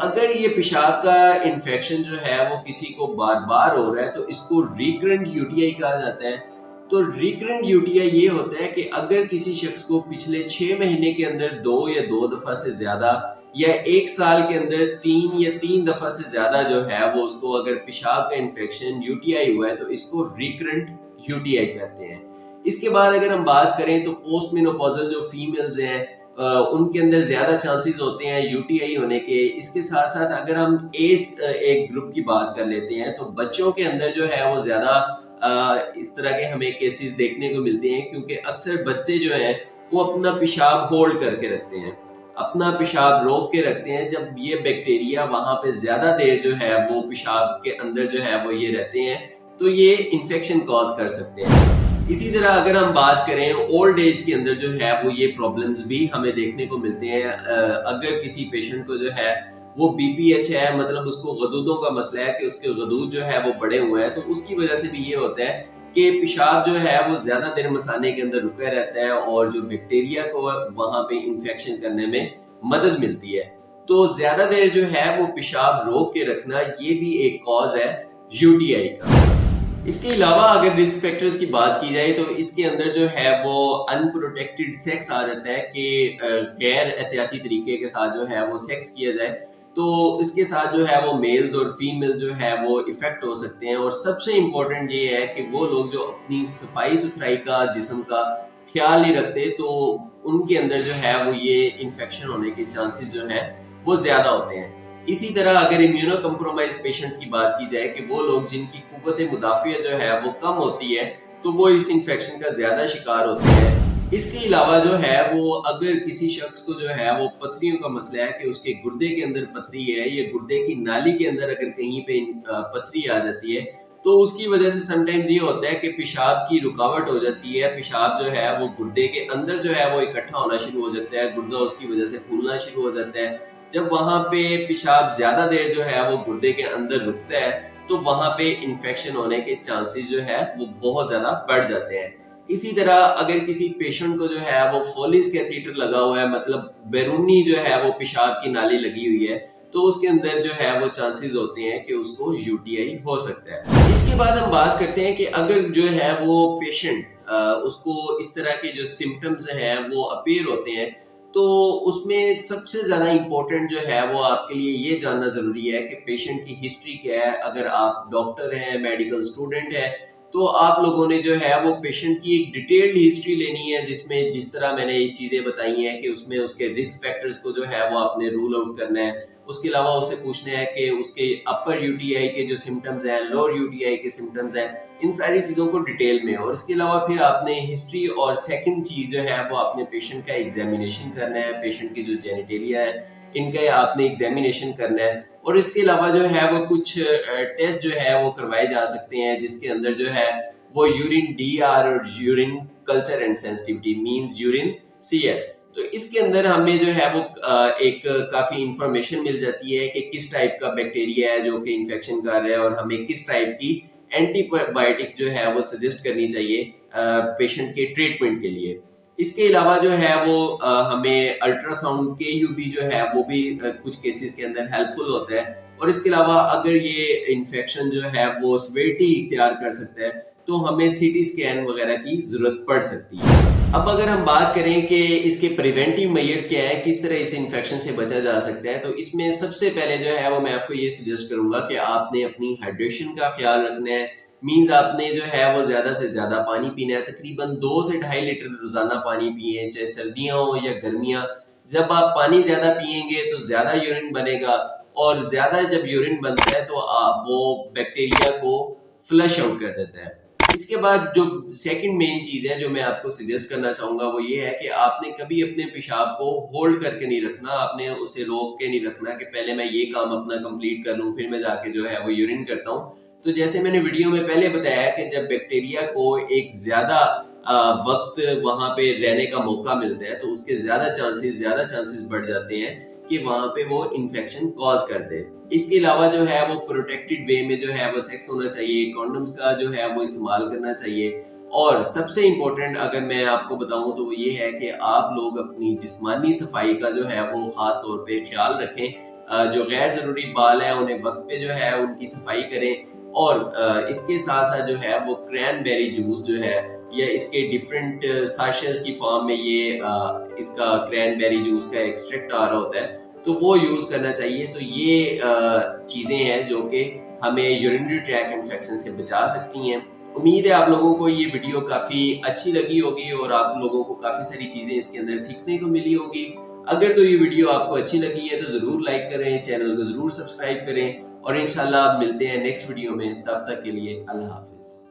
اگر یہ پیشاب کا انفیکشن جو ہے وہ کسی کو بار بار ہو رہا ہے تو اس کو ریکرنٹ یو ٹی آئی کہا جاتا ہے. تو ریکرنٹ یو ٹی آئی یہ ہوتا ہے کہ اگر کسی شخص کو پچھلے 6 مہینے کے اندر 2 یا 2 دفعہ سے زیادہ یا 1 سال کے اندر 3 یا 3 دفعہ سے زیادہ جو ہے وہ اس کو اگر پیشاب کا انفیکشن یو ٹی آئی ہوا ہے تو اس کو ریکرنٹ یو ٹی آئی کہتے ہیں. اس کے بعد اگر ہم بات کریں تو پوسٹ مینوپوزل جو فیمیلز ہیں ان کے اندر زیادہ چانسز ہوتے ہیں یو ٹی آئی ہونے کے. اس کے ساتھ ساتھ اگر ہم ایج ایک گروپ کی بات کر لیتے ہیں تو بچوں کے اندر جو ہے وہ زیادہ اس طرح کے ہمیں کیسز دیکھنے کو ملتے ہیں کیونکہ اکثر بچے جو ہیں وہ اپنا پیشاب ہولڈ کر کے رکھتے ہیں, اپنا پیشاب روک کے رکھتے ہیں. جب یہ بیکٹیریا وہاں پہ زیادہ دیر جو ہے وہ پیشاب کے اندر جو ہے وہ یہ رہتے ہیں تو یہ انفیکشن کاز کر سکتے ہیں. اسی طرح اگر ہم بات کریں اولڈ ایج کے اندر جو ہے وہ یہ پرابلمز بھی ہمیں دیکھنے کو ملتے ہیں. اگر کسی پیشنٹ کو جو ہے وہ بی پی ایچ ہے, مطلب اس کو غدودوں کا مسئلہ ہے کہ اس کے غدود جو ہے وہ بڑے ہوئے ہیں, تو اس کی وجہ سے بھی یہ ہوتا ہے کہ پیشاب جو ہے وہ زیادہ دیر مثانے کے اندر رکا رہتا ہے اور جو بیکٹیریا کو وہاں پہ انفیکشن کرنے میں مدد ملتی ہے. تو زیادہ دیر جو ہے وہ پیشاب روک کے رکھنا یہ بھی ایک کاز ہے یو ٹی آئی کا. اس کے علاوہ اگر رسک فیکٹرز کی بات کی جائے تو اس کے اندر جو ہے وہ ان پروٹیکٹڈ سیکس آ جاتا ہے کہ غیر احتیاطی طریقے کے ساتھ جو ہے وہ سیکس کیا جائے تو اس کے ساتھ جو ہے وہ میلز اور فیمیل جو ہے وہ افیکٹ ہو سکتے ہیں. اور سب سے امپورٹنٹ یہ ہے کہ وہ لوگ جو اپنی صفائی ستھرائی کا جسم کا خیال نہیں رکھتے تو ان کے اندر جو ہے وہ یہ انفیکشن ہونے کے چانسز جو ہیں وہ زیادہ ہوتے ہیں. اسی طرح اگر امیونو کمپرومائز پیشنٹس کی بات کی جائے کہ وہ لوگ جن کی قوت مدافعت جو ہے وہ کم ہوتی ہے تو وہ اس انفیکشن کا زیادہ شکار ہوتے ہیں. اس کے علاوہ جو ہے وہ اگر کسی شخص کو جو ہے وہ پتھریوں کا مسئلہ ہے کہ اس کے گردے کے اندر پتھری ہے یا گردے کی نالی کے اندر اگر کہیں پہ پتھری آ جاتی ہے تو اس کی وجہ سے سم ٹائمز یہ ہوتا ہے کہ پیشاب کی رکاوٹ ہو جاتی ہے, پیشاب جو ہے وہ گردے کے اندر جو ہے وہ اکٹھا ہونا شروع ہو جاتا ہے, گردہ اس کی وجہ سے پھولنا شروع ہو جاتا ہے. جب وہاں پہ پیشاب زیادہ دیر جو ہے وہ گردے کے اندر رکتا ہے تو وہاں پہ انفیکشن ہونے کے چانسز جو ہے وہ بہت زیادہ بڑھ جاتے ہیں. اسی طرح اگر کسی پیشنٹ کو جو ہے وہ فولس کیتھیٹر لگا ہوا ہے, مطلب بیرونی جو ہے وہ پیشاب کی نالی لگی ہوئی ہے, تو اس کے اندر جو ہے وہ چانسز ہوتے ہیں کہ اس کو یو ٹی آئی ہو سکتا ہے. اس کے بعد ہم بات کرتے ہیں کہ اگر جو ہے وہ پیشنٹ اس کو اس طرح کے جو سمٹمز ہیں وہ اپیئر ہوتے ہیں تو اس میں سب سے زیادہ امپورٹنٹ جو ہے وہ آپ کے لیے یہ جاننا ضروری ہے کہ پیشنٹ کی ہسٹری کیا ہے. اگر آپ ڈاکٹر ہیں, میڈیکل اسٹوڈنٹ ہیں, تو آپ لوگوں نے جو ہے وہ پیشنٹ کی ایک ڈیٹیلڈ ہسٹری لینی ہے جس میں جس طرح میں نے یہ چیزیں بتائی ہیں کہ اس میں اس کے رسک فیکٹرز کو جو ہے وہ آپ نے رول آؤٹ کرنا ہے. اس کے علاوہ اسے پوچھنا ہے کہ اس کے اپر یو ٹی آئی کے جو سمٹمز ہیں, لوور یو ٹی آئی کے سمٹمز ہیں, ان ساری چیزوں کو ڈیٹیل میں. اور اس کے علاوہ پھر آپ نے ہسٹری اور سیکنڈ چیز جو ہے وہ آپ نے پیشنٹ کا ایگزامینیشن کرنا ہے, پیشنٹ کی جو جینیٹیلیا ہے ان کا آپ نے ایگزامینیشن کرنا ہے. اور اس کے علاوہ جو ہے وہ کچھ ٹیسٹ جو ہے وہ کروائے جا سکتے ہیں جس کے اندر جو ہے وہ یورین ڈی آر اور urine culture and sensitivity means urine C S. تو اس کے اندر ہمیں جو ہے وہ ایک کافی انفارمیشن مل جاتی ہے کہ کس ٹائپ کا بیکٹیریا ہے جو کہ انفیکشن کر رہا ہے اور ہمیں کس ٹائپ کی اینٹی بائیوٹک جو ہے وہ سجیسٹ کرنی چاہیے پیشنٹ کے ٹریٹمنٹ کے لیے. اس کے علاوہ جو ہے وہ ہمیں الٹرا ساؤنڈ کے یو بی جو ہے وہ بھی کچھ کیسز کے اندر ہیلپ فل ہوتا ہے. اور اس کے علاوہ اگر یہ انفیکشن جو ہے وہ سیویرٹی اختیار کر سکتا ہے تو ہمیں سی ٹی اسکین وغیرہ کی ضرورت پڑ سکتی ہے. اب اگر ہم بات کریں کہ اس کے پریونٹیو میئرز کیا ہیں, کس طرح اس انفیکشن سے بچا جا سکتا ہے, تو اس میں سب سے پہلے جو ہے وہ میں آپ کو یہ سجیسٹ کروں گا کہ آپ نے اپنی ہائیڈریشن کا خیال رکھنا ہے. مینز آپ نے جو ہے وہ زیادہ سے زیادہ پانی پینا ہے, تقریباً 2 سے 2.5 لیٹر روزانہ پانی پئیں, چاہے سردیاں ہوں یا گرمیاں. جب آپ پانی زیادہ پئیں گے تو زیادہ یورین بنے گا, اور زیادہ جب یورین بنتا ہے تو وہ بیکٹیریا کو فلش آؤٹ کر دیتا ہے. اس کے بعد جو سیکنڈ مین چیز ہے جو میں آپ کو سجیسٹ کرنا چاہوں گا وہ یہ ہے کہ آپ نے کبھی اپنے پیشاب کو ہولڈ کر کے نہیں رکھنا, آپ نے اسے روک کے نہیں رکھنا کہ پہلے میں یہ کام اپنا کمپلیٹ کر لوں پھر میں جا کے جو ہے وہ یورین کرتا ہوں. تو جیسے میں نے ویڈیو میں پہلے بتایا کہ جب بیکٹیریا کو ایک زیادہ وقت وہاں پہ رہنے کا موقع ملتا ہے تو اس کے زیادہ چانسز بڑھ جاتے ہیں کہ وہاں پہ وہ انفیکشن کاز کر دے. اس کے علاوہ جو ہے وہ پروٹیکٹڈ وے میں جو ہے وہ سیکس ہونا چاہیے, کانڈمز کا جو ہے وہ استعمال کرنا چاہیے. اور سب سے امپورٹنٹ اگر میں آپ کو بتاؤں تو وہ یہ ہے کہ آپ لوگ اپنی جسمانی صفائی کا جو ہے وہ خاص طور پہ خیال رکھیں. جو غیر ضروری بال ہیں انہیں وقت پہ جو ہے ان کی صفائی کریں، اور اس کے ساتھ ساتھ جو ہے وہ کرین بیری جوس جو ہے یا اس کے ڈیفرنٹ ساشز کی فارم میں یہ اس کا کرین بیری جوس کا ایکسٹریکٹ آ رہا ہوتا ہے تو وہ یوز کرنا چاہیے۔ تو یہ چیزیں ہیں جو کہ ہمیں یورینری ٹریک انفیکشن سے بچا سکتی ہیں۔ امید ہے آپ لوگوں کو یہ ویڈیو کافی اچھی لگی ہوگی اور آپ لوگوں کو کافی ساری چیزیں اس کے اندر سیکھنے کو ملی ہوگی۔ اگر تو یہ ویڈیو آپ کو اچھی لگی ہے تو ضرور لائک کریں، چینل کو ضرور سبسکرائب کریں، اور انشاءاللہ آپ ملتے ہیں نیکسٹ ویڈیو میں۔ تب تک کے لیے اللہ حافظ۔